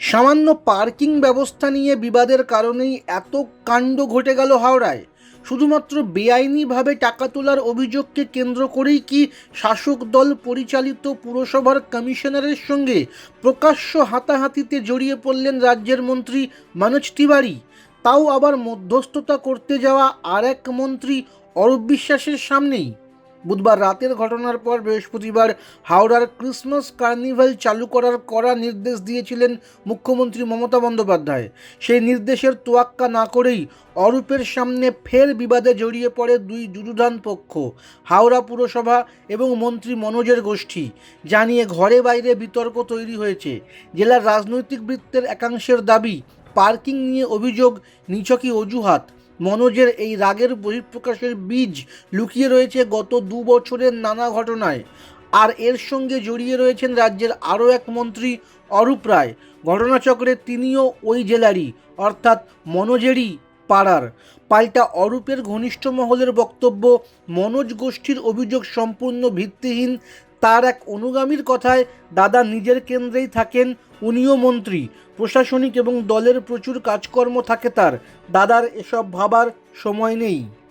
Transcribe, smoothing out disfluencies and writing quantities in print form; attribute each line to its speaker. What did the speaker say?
Speaker 1: সামান্য পার্কিং ব্যবস্থা নিয়ে বিবাদের কারণেই এত কাণ্ড ঘটে গেল হাওড়ায়। শুধুমাত্র বেআইনিভাবে টাকা তোলার অভিযোগকে কেন্দ্র করেই কি শাসক দল পরিচালিত পুরসভার কমিশনারের সঙ্গে প্রকাশ্য হাতাহাতিতে জড়িয়ে পড়লেন রাজ্যের মন্ত্রী মনোজ তিওয়ারি? তাও আবার মধ্যস্থতা করতে যাওয়া আর এক মন্ত্রী অরূপ বিশ্বাসের সামনেই। বুধবার রাতের ঘটনার পর বৃহস্পতিবার হাওড়ার ক্রিসমাস কার্নিভাল চালু করার কড়া নির্দেশ দিয়েছিলেন মুখ্যমন্ত্রী মমতা বন্দ্যোপাধ্যায়। সেই নির্দেশের তোয়াক্কা না করেই অরূপের সামনে ফের বিবাদে জড়িয়ে পড়ে দুই যুযুধান পক্ষ, হাওড়া পুরসভা এবং মন্ত্রী মনোজের গোষ্ঠী। জানিয়ে ঘরে বাইরে বিতর্ক তৈরি হয়েছে। জেলার রাজনৈতিক বৃত্তের একাংশের দাবি, পার্কিং নিয়ে অভিযোগ নিছকই অজুহাত। মনোজের এই রাগের বহিঃপ্রকাশের বীজ লুকিয়ে রয়েছে গত 2 বছরের নানা ঘটনায়। আর এর সঙ্গে জড়িয়ে রয়েছেন রাজ্যের আরও এক মন্ত্রী অরূপ রায়। ঘটনাচক্রে তিনিও ওই জেলারই, অর্থাৎ মনোজেরই পাড়ার। পাল্টা অরূপের ঘনিষ্ঠ মহলের বক্তব্য, মনোজ গোষ্ঠীর অভিযোগ সম্পূর্ণ ভিত্তিহীন। তার এক অনুগামীর কথায়, দাদা নিজের কেন্দ্রেই থাকেন, উনিও মন্ত্রী, প্রশাসনিক এবং দলের প্রচুর কাজকর্ম থাকে তার, দাদার এসব ভাবার সময় নেই।